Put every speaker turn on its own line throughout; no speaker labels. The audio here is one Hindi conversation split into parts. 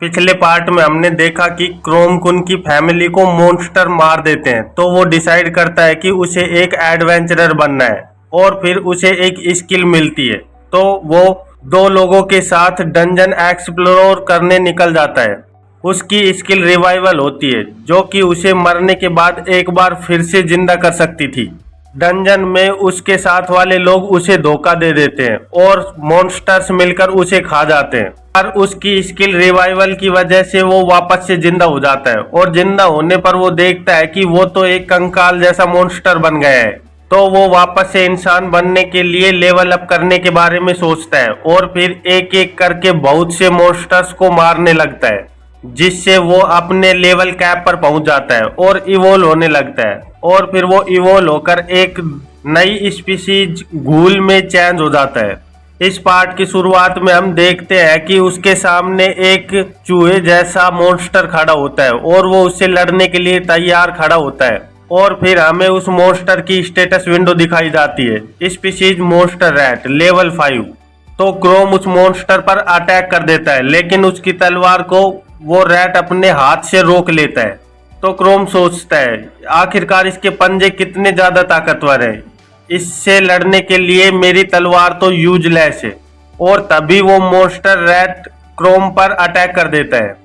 पिछले पार्ट में हमने देखा कि क्रोम कुन की फैमिली को मॉन्स्टर मार देते हैं, तो वो डिसाइड करता है कि उसे एक एडवेंचरर बनना है और फिर उसे एक स्किल मिलती है। तो वो दो लोगों के साथ डंजन एक्सप्लोर करने निकल जाता है। उसकी स्किल रिवाइवल होती है, जो कि उसे मरने के बाद एक बार फिर से जिंदा कर सकती थी। डंजन में उसके साथ वाले लोग उसे धोखा दे देते हैं और मॉन्स्टर्स मिलकर उसे खा जाते हैं, पर उसकी स्किल रिवाइवल की वजह से वो वापस से जिंदा हो जाता है और जिंदा होने पर वो देखता है कि वो तो एक कंकाल जैसा मॉन्स्टर बन गया है। तो वो वापस से इंसान बनने के लिए लेवल अप करने के बारे में सोचता है और फिर एक एक करके बहुत से मॉन्स्टर्स को मारने लगता है, जिससे वो अपने लेवल कैप पर पहुंच जाता है और इवोल्व होने लगता है। और फिर वो इवोल्व होकर एक नई स्पीसीज घूल में चेंज हो जाता है। इस पार्ट की शुरुआत में हम देखते हैं कि उसके सामने एक चूहे जैसा मॉन्स्टर खड़ा होता है और वो उससे लड़ने के लिए तैयार खड़ा होता है। और फिर हमें उस मॉन्स्टर की स्टेटस विंडो दिखाई जाती है, स्पीसीज मॉन्स्टर रैट लेवल 5। तो क्रोम उस मॉन्स्टर पर अटैक कर देता है, लेकिन उसकी तलवार को वो रैट अपने हाथ से रोक लेता है। तो क्रोम सोचता है आखिरकार इसके पंजे कितने ज्यादा ताकतवर हैं, इससे लड़ने के लिए मेरी तलवार तो यूजलेस है। और तभी वो मॉन्स्टर रैट क्रोम पर अटैक कर देता है,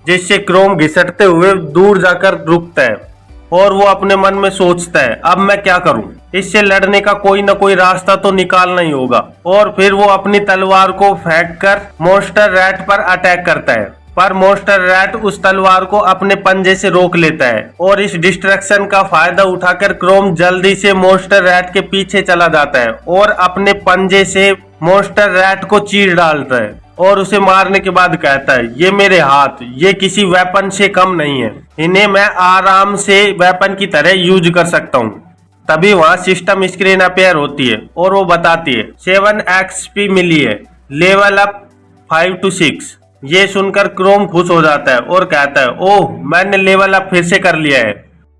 जिससे क्रोम घिसटते हुए दूर जाकर रुकता है। और वो अपने मन में सोचता है अब मैं क्या करूं, इससे लड़ने का कोई ना कोई रास्ता तो निकालना ही होगा। और फिर वो अपनी तलवार को फेंक कर मॉन्स्टर रैट पर अटैक करता है, पर मॉन्स्टर रैट उस तलवार को अपने पंजे से रोक लेता है। और इस डिस्ट्रैक्शन का फायदा उठाकर क्रोम जल्दी से मॉन्स्टर रैट के पीछे चला जाता है और अपने पंजे से मॉन्स्टर रैट को चीर डालता है और उसे मारने के बाद कहता है ये मेरे हाथ ये किसी वेपन से कम नहीं है, इन्हें मैं आराम से वेपन की तरह यूज कर सकता हूँ। तभी वहाँ सिस्टम स्क्रीन अपेयर होती है और वो बताती है 7 XP मिली है, लेवल अप 5 to 6। ये सुनकर क्रोम खुश हो जाता है और कहता है ओह मैंने लेवल अप फिर से कर लिया है,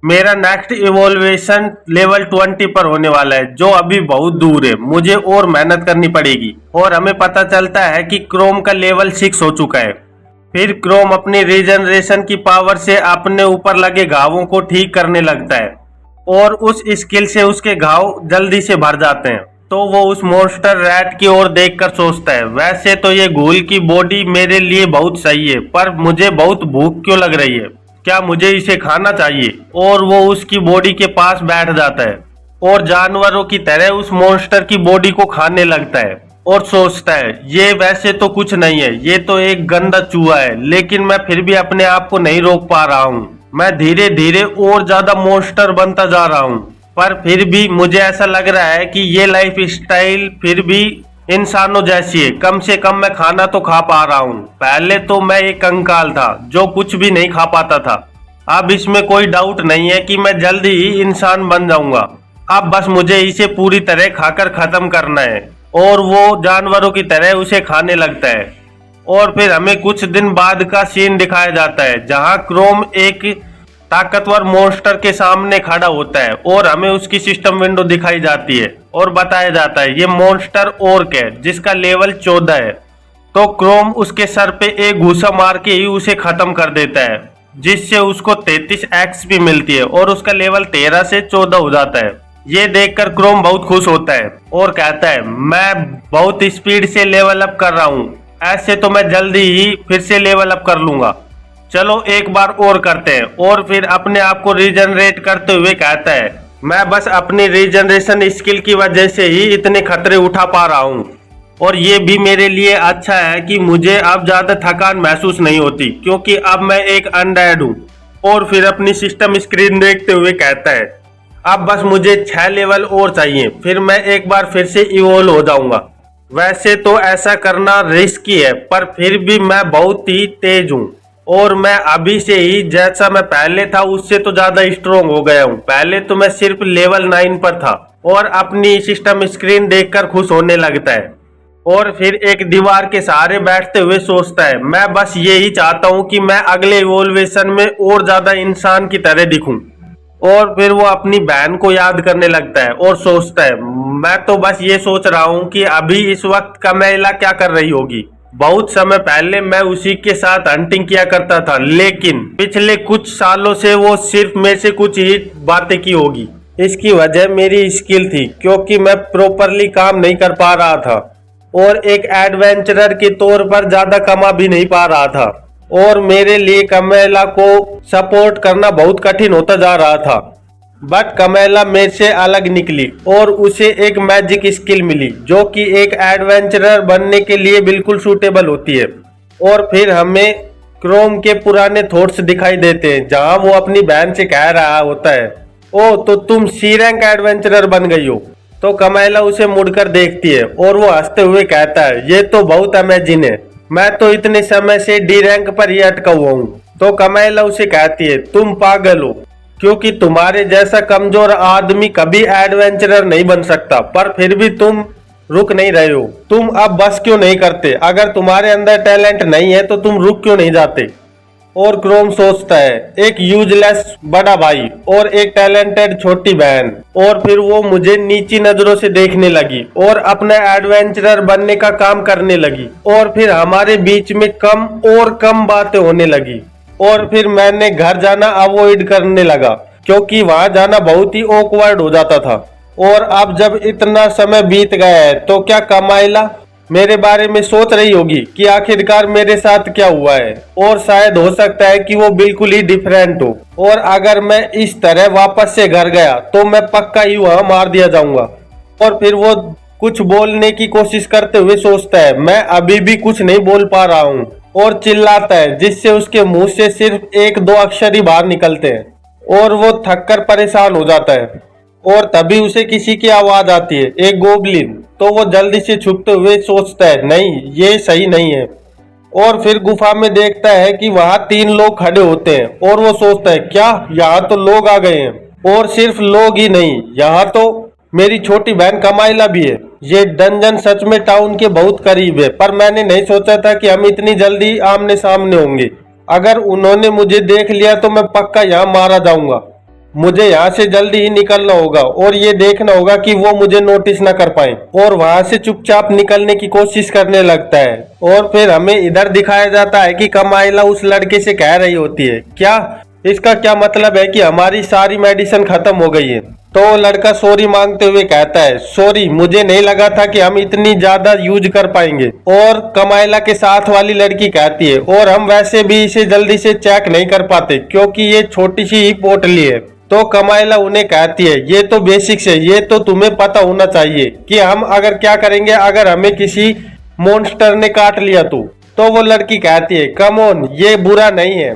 मेरा नेक्स्ट इवोल्यूशन लेवल 20 पर होने वाला है, जो अभी बहुत दूर है, मुझे और मेहनत करनी पड़ेगी। और हमें पता चलता है कि क्रोम का लेवल 6 हो चुका है। फिर क्रोम अपनी रीजनरेशन की पावर से अपने ऊपर लगे घावों को ठीक करने लगता है और उस स्किल से उसके घाव जल्दी से भर जाते हैं। तो वो उस मॉन्स्टर रैट की ओर देखकर सोचता है वैसे तो ये घूल की बॉडी मेरे लिए बहुत सही है, पर मुझे बहुत भूख क्यों लग रही है, क्या मुझे इसे खाना चाहिए। और वो उसकी बॉडी के पास बैठ जाता है और जानवरों की तरह उस मॉन्स्टर की बॉडी को खाने लगता है और सोचता है ये वैसे तो कुछ नहीं है, ये तो एक गंदा चूहा है, लेकिन मैं फिर भी अपने आप को नहीं रोक पा रहा हूँ। मैं धीरे धीरे और ज्यादा मॉन्स्टर बनता जा रहा हूँ, पर फिर भी मुझे ऐसा लग रहा है कि ये लाइफ स्टाइल फिर भी इंसानों जैसी है, कम से कम मैं खाना तो खा पा रहा हूँ। पहले तो मैं एक कंकाल था जो कुछ भी नहीं खा पाता था, अब इसमें कोई डाउट नहीं है कि मैं जल्दी ही इंसान बन जाऊंगा। अब बस मुझे इसे पूरी तरह खाकर खत्म करना है। और वो जानवरों की तरह उसे खाने लगता है। और फिर हमें कुछ दिन बाद का सीन दिखाया जाता है, जहाँ क्रोम एक ताकतवर मॉन्स्टर के सामने खड़ा होता है और हमें उसकी सिस्टम विंडो दिखाई जाती है और बताया जाता है ये मॉन्स्टर ओर्क है जिसका लेवल 14 है। तो क्रोम उसके सर पे एक घूसा मार के ही उसे खत्म कर देता है, जिससे उसको 33 XP मिलती है और उसका लेवल 13 से 14 हो जाता है। ये देखकर क्रोम बहुत खुश होता है और कहता है मैं बहुत स्पीड से लेवल अप कर रहा हूँ, ऐसे तो मैं जल्दी ही फिर से लेवल अप कर लूंगा, चलो एक बार और करते हैं। और फिर अपने आप को रीजनरेट करते हुए कहता है मैं बस अपनी रीजनरेशन स्किल की वजह से ही इतने खतरे उठा पा रहा हूँ, और ये भी मेरे लिए अच्छा है कि मुझे अब ज्यादा थकान महसूस नहीं होती, क्योंकि अब मैं एक अनडेड हूँ। और फिर अपनी सिस्टम स्क्रीन देखते हुए कहता है अब बस मुझे 6 लेवल और चाहिए, फिर मैं एक बार फिर से इवोल्व हो जाऊंगा। वैसे तो ऐसा करना रिस्की है, पर फिर भी मैं बहुत ही तेज हूँ और मैं अभी से ही जैसा मैं पहले था उससे तो ज्यादा स्ट्रोंग हो गया हूँ। पहले तो मैं सिर्फ लेवल 9 पर था। और अपनी सिस्टम स्क्रीन देखकर खुश होने लगता है और फिर एक दीवार के सहारे बैठते हुए सोचता है मैं बस यही चाहता हूँ कि मैं अगले इवोल्यूशन में और ज्यादा इंसान की तरह दिखूं। और फिर वो अपनी बहन को याद करने लगता है और सोचता है मैं तो बस ये सोच रहा हूँ कि अभी इस वक्त कमेला क्या कर रही होगी। बहुत समय पहले मैं उसी के साथ हंटिंग किया करता था, लेकिन पिछले कुछ सालों से वो सिर्फ मेरे से कुछ ही बातें की होगी। इसकी वजह मेरी स्किल थी, क्योंकि मैं प्रॉपरली काम नहीं कर पा रहा था और एक एडवेंचरर के तौर पर ज्यादा कमा भी नहीं पा रहा था और मेरे लिए कमेला को सपोर्ट करना बहुत कठिन होता जा रहा था। बट कमेला मेरे से अलग निकली और उसे एक मैजिक स्किल मिली जो कि एक एडवेंचरर बनने के लिए बिल्कुल सूटेबल होती है। और फिर हमें क्रोम के पुराने थॉट्स दिखाई देते हैं जहां वो अपनी बहन से कह रहा होता है, ओ तो तुम सी रैंक एडवेंचरर बन गई हो। तो कमेला उसे मुड़कर देखती है और वो हंसते हुए कहता है, ये तो बहुत अमेजिंग है, मैं तो इतने समय से डी रैंक पर ही अटका हुआ हूँ। तो कमेला उसे कहती है, तुम पागल हो, क्योंकि तुम्हारे जैसा कमजोर आदमी कभी एडवेंचरर नहीं बन सकता, पर फिर भी तुम रुक नहीं रहे हो। तुम अब बस क्यों नहीं करते? अगर तुम्हारे अंदर टैलेंट नहीं है तो तुम रुक क्यों नहीं जाते? और क्रोम सोचता है, एक यूजलेस बड़ा भाई और एक टैलेंटेड छोटी बहन। और फिर वो मुझे नीची नजरों से देखने लगी और अपना एडवेंचरर बनने का काम करने लगी और फिर हमारे बीच में कम और कम बातें होने लगी। और फिर मैंने घर जाना अवॉइड करने लगा क्योंकि वहां जाना बहुत ही ऑकवर्ड हो जाता था। और अब जब इतना समय बीत गया है तो क्या कमाइला मेरे बारे में सोच रही होगी कि आखिरकार मेरे साथ क्या हुआ है, और शायद हो सकता है कि वो बिल्कुल ही डिफरेंट हो। और अगर मैं इस तरह वापस से घर गया तो मैं पक्का ही वहां मार दिया जाऊंगा। और फिर वो कुछ बोलने की कोशिश करते हुए सोचता है, मैं अभी भी कुछ नहीं बोल पा रहा हूँ, और चिल्लाता है जिससे उसके मुंह से सिर्फ एक दो अक्षर ही बाहर निकलते हैं और वो थककर परेशान हो जाता है। और तभी उसे किसी की आवाज आती है, एक गोबलिन। तो वो जल्दी से छुपते हुए सोचता है, नहीं ये सही नहीं है। और फिर गुफा में देखता है कि वहां 3 लोग खड़े होते हैं और वो सोचता है, क्या यहाँ तो लोग आ गए हैं? और सिर्फ लोग ही नहीं, यहाँ तो मेरी छोटी बहन कमाइला भी है। ये डंजन सच में टाउन के बहुत करीब है, पर मैंने नहीं सोचा था कि हम इतनी जल्दी आमने सामने होंगे। अगर उन्होंने मुझे देख लिया तो मैं पक्का यहाँ मारा जाऊंगा। मुझे यहाँ से जल्दी ही निकलना होगा और ये देखना होगा कि वो मुझे नोटिस ना कर पाए। और वहां से चुपचाप निकलने की कोशिश करने लगता है। और फिर हमें इधर दिखाया जाता है कि कमाइला उस लड़के से कह रही होती है, क्या इसका क्या मतलब है कि हमारी सारी मेडिसिन खत्म हो गई है? तो वो लड़का सॉरी मांगते हुए कहता है, सॉरी, मुझे नहीं लगा था कि हम इतनी ज्यादा यूज कर पाएंगे। और कमाइला के साथ वाली लड़की कहती है, और हम वैसे भी इसे जल्दी से चेक नहीं कर पाते क्योंकि ये छोटी सी ही पोटली है। तो कमाइला उन्हें कहती है, ये तो बेसिक्स है, ये तो तुम्हें पता होना चाहिए कि हम अगर क्या करेंगे अगर हमें किसी मॉन्स्टर ने काट लिया तो वो लड़की कहती है, कम ऑन, ये बुरा नहीं है,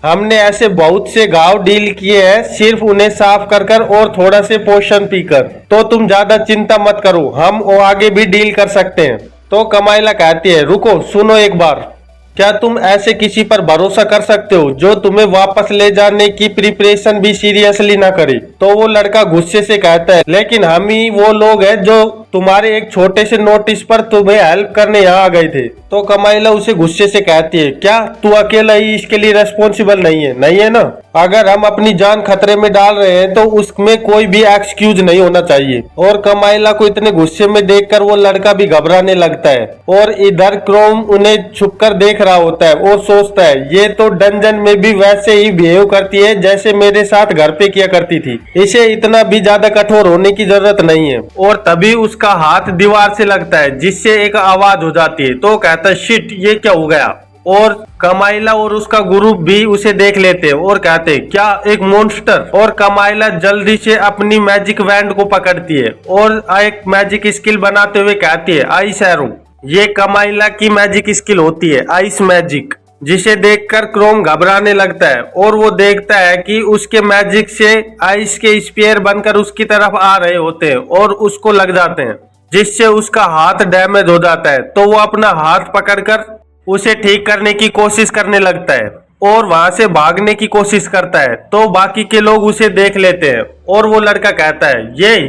हमने ऐसे बहुत से घाव डील किए हैं सिर्फ उन्हें साफ कर कर और थोड़ा से पोषण पीकर, तो तुम ज्यादा चिंता मत करो, हम वो आगे भी डील कर सकते हैं। तो कमाइला कहती है, रुको, सुनो एक बार, क्या तुम ऐसे किसी पर भरोसा कर सकते हो जो तुम्हें वापस ले जाने की प्रिपरेशन भी सीरियसली ना करे? तो वो लड़का गुस्से से कहता है, लेकिन हम ही वो लोग हैं जो तुम्हारे एक छोटे से नोटिस पर तुम्हें हेल्प करने यहाँ आ गए थे। तो कमाइला उसे गुस्से से कहती है, क्या तू अकेला ही इसके लिए रेस्पॉन्सिबल नहीं है ना? अगर हम अपनी जान खतरे में डाल रहे हैं तो उसमें कोई भी एक्सक्यूज नहीं होना चाहिए। और कमाइला को इतने गुस्से में देखकर वो लड़का भी घबराने लगता है। और इधर क्रोम उन्हें छुपकर देख रहा होता है और सोचता है, ये तो डंजन में भी वैसे ही बिहेव करती है जैसे मेरे साथ घर पे किया करती थी, इसे इतना भी ज्यादा कठोर होने की जरूरत नहीं है। और तभी उसका हाथ दीवार से लगता है जिससे एक आवाज हो जाती है। तो कहता है, शिट, ये क्या हो गया? और कमाइला और उसका ग्रुप भी उसे देख लेते हैं और कहते हैं, क्या एक मॉन्स्टर? और कमाइला जल्दी से अपनी मैजिक वैंड को पकड़ती है और एक मैजिक स्किल बनाते हुए कहती है, आइस एरो। ये कमाइला की मैजिक स्किल होती है, आइस मैजिक, जिसे देखकर क्रोम घबराने लगता है और वो देखता है कि उसके मैजिक से आइस के स्पीयर बनकर उसकी तरफ आ रहे होते हैं और उसको लग जाते हैं, जिससे उसका हाथ डैमेज हो जाता है। तो वो अपना हाथ पकड़कर उसे ठीक करने की कोशिश करने लगता है और वहां से भागने की कोशिश करता है। तो बाकी के लोग उसे देख लेते हैं और वो लड़का कहता है,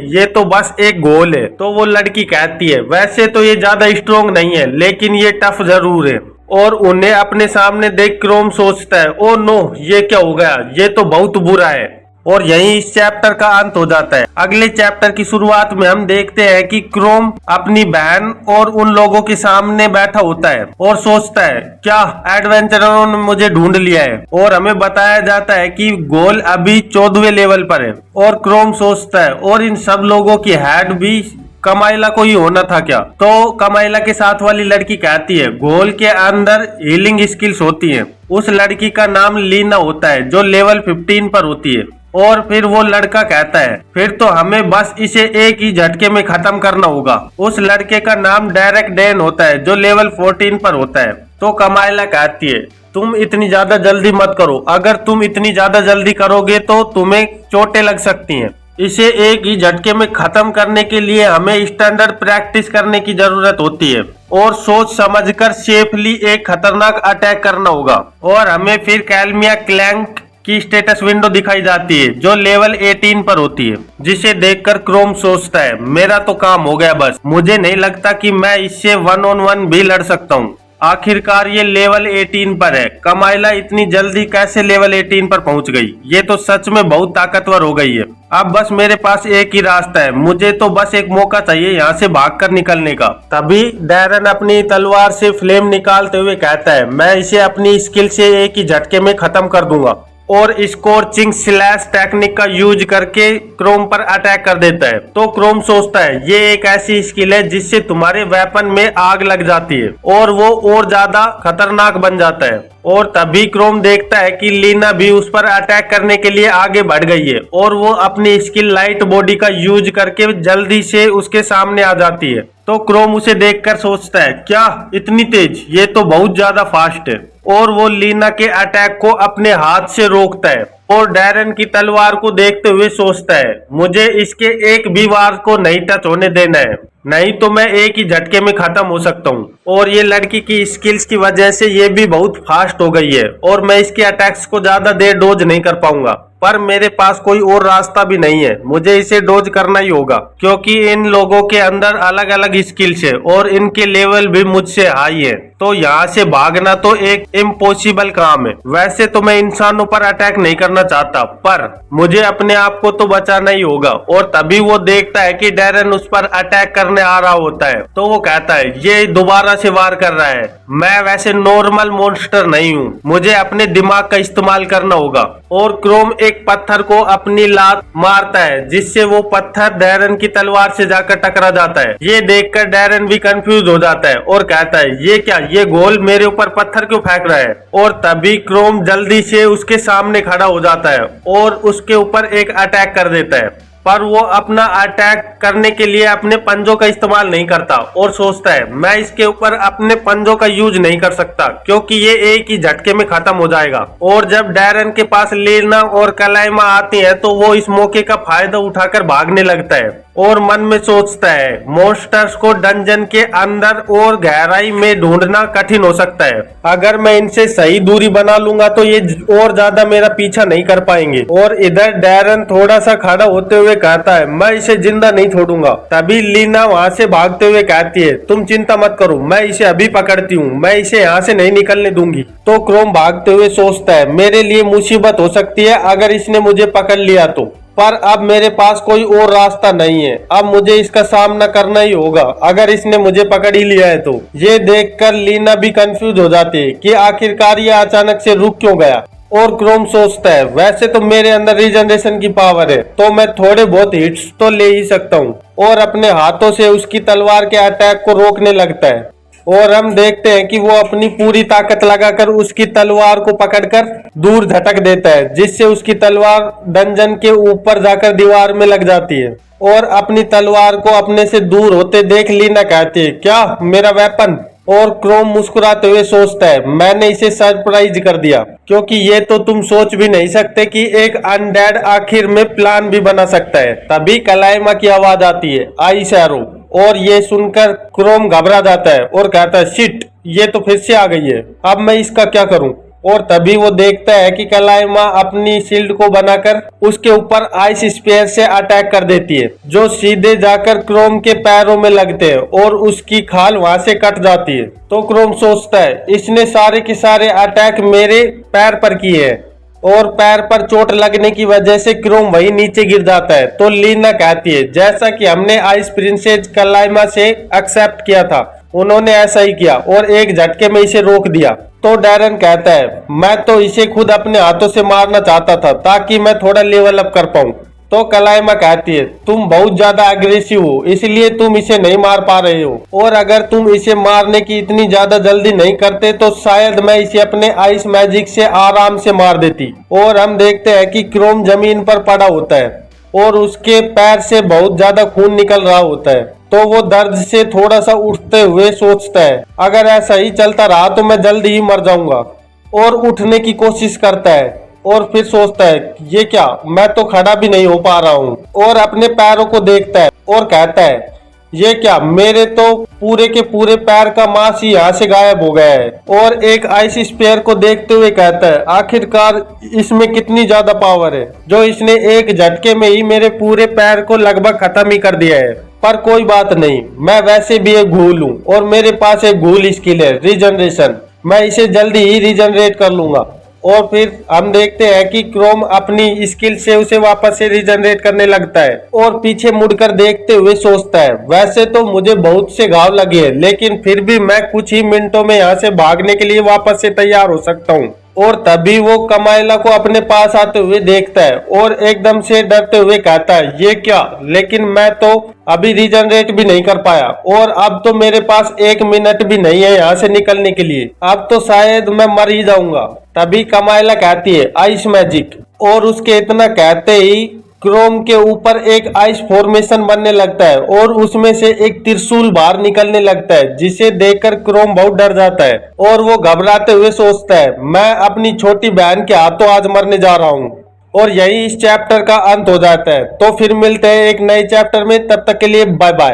ये तो बस एक गोल है। तो वो लड़की कहती है, वैसे तो ये ज्यादा स्ट्रोंग नहीं है लेकिन ये टफ जरूर है। और उन्हें अपने सामने देख क्रोम सोचता है, ओ नो, ये क्या हो गया? ये तो बहुत बुरा है। और यहीं इस चैप्टर का अंत हो जाता है। अगले चैप्टर की शुरुआत में हम देखते हैं कि क्रोम अपनी बहन और उन लोगों के सामने बैठा होता है और सोचता है क्या एडवेंचररों ने मुझे ढूंढ लिया है, और हमें बताया जाता है कि गोल अभी 14वें लेवल पर है। और क्रोम सोचता है और इन सब लोगों की हेड भी कमाइला को ही होना था क्या? तो कमाइला के साथ वाली लड़की कहती है गोल के अंदर हीलिंग स्किल्स होती हैं। उस लड़की का नाम लीना होता है जो लेवल 15 पर होती है। और फिर वो लड़का कहता है फिर तो हमें बस इसे एक ही झटके में खत्म करना होगा। उस लड़के का नाम डायरेक्ट डैन होता है जो लेवल 14 पर होता है। तो कमाइला कहती है तुम इतनी ज्यादा जल्दी मत करो, अगर तुम इतनी ज्यादा जल्दी करोगे तो तुम्हें चोटें लग सकती हैं। इसे एक ही झटके में खत्म करने के लिए हमें स्टैंडर्ड प्रैक्टिस करने की जरूरत होती है और सोच समझकर सेफली एक खतरनाक अटैक करना होगा। और हमें फिर कैलमिया क्लैंक की स्टेटस विंडो दिखाई जाती है जो लेवल 18 पर होती है, जिसे देखकर क्रोम सोचता है मेरा तो काम हो गया, बस मुझे नहीं लगता कि मैं इससे 1-on-1 भी लड़ सकता हूँ। आखिरकार ये लेवल 18 पर है। कमाइला इतनी जल्दी कैसे लेवल 18 पर पहुंच गई? ये तो सच में बहुत ताकतवर हो गई है। अब बस मेरे पास एक ही रास्ता है, मुझे तो बस एक मौका चाहिए यहाँ से भागकर निकलने का। तभी डैरन अपनी तलवार से फ्लेम निकालते हुए कहता है मैं इसे अपनी स्किल से एक ही झटके में खत्म कर दूंगा, और स्कॉर्चिंग स्लैश टेक्निक का यूज करके क्रोम पर अटैक कर देता है। तो क्रोम सोचता है ये एक ऐसी स्किल है जिससे तुम्हारे वेपन में आग लग जाती है और वो और ज्यादा खतरनाक बन जाता है। और तभी क्रोम देखता है कि लीना भी उस पर अटैक करने के लिए आगे बढ़ गई है और वो अपनी स्किल लाइट बॉडी का यूज करके जल्दी से उसके सामने आ जाती है। तो क्रोम उसे देखकर सोचता है क्या इतनी तेज, ये तो बहुत ज्यादा फास्ट है। और वो लीना के अटैक को अपने हाथ से रोकता है और डैरन की तलवार को देखते हुए सोचता है मुझे इसके एक भी वार को नहीं टच होने देना है, नहीं तो मैं एक ही झटके में खत्म हो सकता हूँ। और ये लड़की की स्किल्स की वजह से ये भी बहुत फास्ट हो गई है और मैं इसके अटैक्स को ज्यादा देर डोज नहीं कर पाऊंगा, पर मेरे पास कोई और रास्ता भी नहीं है, मुझे इसे डोज करना ही होगा क्योंकि इन लोगों के अंदर अलग अलग स्किल्स है और इनके लेवल भी मुझसे हाई है। तो यहाँ से भागना तो एक इम्पॉसिबल काम है। वैसे तो मैं इंसानों पर अटैक नहीं करना चाहता, पर मुझे अपने आप को तो बचाना ही होगा। और तभी वो देखता है कि डैरन उस पर अटैक करने आ रहा होता है। तो वो कहता है ये दोबारा से वार कर रहा है, मैं वैसे नॉर्मल मॉन्स्टर नहीं हूँ, मुझे अपने दिमाग का इस्तेमाल करना होगा। और क्रोम एक पत्थर को अपनी लात मारता है जिससे वो पत्थर डैरन की तलवार से जाकर टकरा जाता है। ये देखकर डैरन भी कंफ्यूज हो जाता है और कहता है ये क्या, ये गोल मेरे ऊपर पत्थर क्यों फेंक रहा है? और तभी क्रोम जल्दी से उसके सामने खड़ा हो जाता है और उसके ऊपर एक अटैक कर देता है, पर वो अपना अटैक करने के लिए अपने पंजों का इस्तेमाल नहीं करता और सोचता है मैं इसके ऊपर अपने पंजों का यूज नहीं कर सकता क्योंकि ये एक ही झटके में खत्म हो जाएगा। और जब डैरन के पास लीना और कलाइमा आती है तो वो इस मौके का फायदा उठाकर भागने लगता है और मन में सोचता है मॉन्स्टर्स को डंजन के अंदर और गहराई में ढूंढना कठिन हो सकता है, अगर मैं इनसे सही दूरी बना लूंगा तो ये और ज्यादा मेरा पीछा नहीं कर पाएंगे। और इधर डैरन थोड़ा सा खड़ा होते हुए कहता है मैं इसे जिंदा नहीं छोड़ूंगा। तभी लीना वहां से भागते हुए कहती है तुम चिंता मत करो, मैं इसे अभी पकड़ती हूँ, मैं इसे यहाँ से नहीं निकलने दूंगी। तो क्रोम भागते हुए सोचता है मेरे लिए मुसीबत हो सकती है अगर इसने मुझे पकड़ लिया तो, पर अब मेरे पास कोई और रास्ता नहीं है, अब मुझे इसका सामना करना ही होगा अगर इसने मुझे पकड़ ही लिया है तो। ये देखकर लीना भी कंफ्यूज हो जाती है कि आखिरकार ये अचानक से रुक क्यों गया। और क्रोम सोचता है वैसे तो मेरे अंदर रीजनरेशन की पावर है तो मैं थोड़े बहुत हिट्स तो ले ही सकता हूँ, और अपने हाथों से उसकी तलवार के अटैक को रोकने लगता है। और हम देखते हैं कि वो अपनी पूरी ताकत लगाकर उसकी तलवार को पकड़कर दूर झटक देता है जिससे उसकी तलवार डंजन के ऊपर जाकर दीवार में लग जाती है। और अपनी तलवार को अपने से दूर होते देख लीना कहती है क्या मेरा वेपन? और क्रोम मुस्कुराते हुए सोचता है मैंने इसे सरप्राइज कर दिया क्योंकि ये तो तुम सोच भी नहीं सकते कि एक अनडेड आखिर में प्लान भी बना सकता है। तभी कलाइमा की आवाज आती है आई शैरो, और ये सुनकर क्रोम घबरा जाता है और कहता है शिट, ये तो फिर से आ गई है, अब मैं इसका क्या करूं? और तभी वो देखता है कि कलाइमा अपनी शील्ड को बनाकर उसके ऊपर आइस स्पेयर से अटैक कर देती है जो सीधे जाकर क्रोम के पैरों में लगते हैं और उसकी खाल वहां से कट जाती है। तो क्रोम सोचता है इसने सारे के सारे अटैक मेरे पैर पर किए हैं, और पैर पर चोट लगने की वजह से क्रोम वही नीचे गिर जाता है। तो लीना कहती है जैसा कि हमने आइस प्रिंसेस कलाइमा से एक्सेप्ट किया था, उन्होंने ऐसा ही किया और एक झटके में इसे रोक दिया। तो डैरन कहता है मैं तो इसे खुद अपने हाथों से मारना चाहता था ताकि मैं थोड़ा लेवल अप कर पाऊं। तो कलाइमा कहती है तुम बहुत ज्यादा अग्रेसिव हो, इसलिए तुम इसे नहीं मार पा रहे हो, और अगर तुम इसे मारने की इतनी ज्यादा जल्दी नहीं करते तो शायद मैं इसे अपने आइस मैजिक से आराम से मार देती। और हम देखते हैं कि क्रोम जमीन पर पड़ा होता है और उसके पैर से बहुत ज्यादा खून निकल रहा होता है। तो वो दर्द से थोड़ा सा उठते हुए सोचता है अगर ऐसा ही चलता रहा तो मैं जल्दी ही मर जाऊंगा, और उठने की कोशिश करता है और फिर सोचता है ये क्या, मैं तो खड़ा भी नहीं हो पा रहा हूँ, और अपने पैरों को देखता है और कहता है ये क्या, मेरे तो पूरे के पूरे पैर का मांस ही यहाँ से गायब हो गया है। और एक आइस स्पेयर को देखते हुए कहता है आखिरकार इसमें कितनी ज्यादा पावर है जो इसने एक झटके में ही मेरे पूरे पैर को लगभग खत्म ही कर दिया है। पर कोई बात नहीं, मैं वैसे भी एक घूल हूँ और मेरे पास एक घूल स्किल है रीजनरेशन, मैं इसे जल्दी ही रीजनरेट कर लूंगा। और फिर हम देखते हैं कि क्रोम अपनी स्किल से उसे वापस से रीजनरेट करने लगता है और पीछे मुड़कर देखते हुए सोचता है वैसे तो मुझे बहुत से घाव लगे हैं, लेकिन फिर भी मैं कुछ ही मिनटों में यहाँ से भागने के लिए वापस से तैयार हो सकता हूँ। और तभी वो कमाइला को अपने पास आते हुए देखता है और एकदम से डरते हुए कहता है ये क्या, लेकिन मैं तो अभी रीजनरेट भी नहीं कर पाया और अब तो मेरे पास 1 मिनट भी नहीं है यहाँ से निकलने के लिए, अब तो शायद मैं मर ही जाऊंगा। तभी कमाइला कहती है आइस मैजिक, और उसके इतना कहते ही क्रोम के ऊपर एक आइस फॉर्मेशन बनने लगता है और उसमें से एक त्रिशूल बाहर निकलने लगता है, जिसे देखकर क्रोम बहुत डर जाता है और वो घबराते हुए सोचता है मैं अपनी छोटी बहन के हाथों आज मरने जा रहा हूँ। और यही इस चैप्टर का अंत हो जाता है। तो फिर मिलते हैं एक नए चैप्टर में, तब तक के लिए बाय बाय।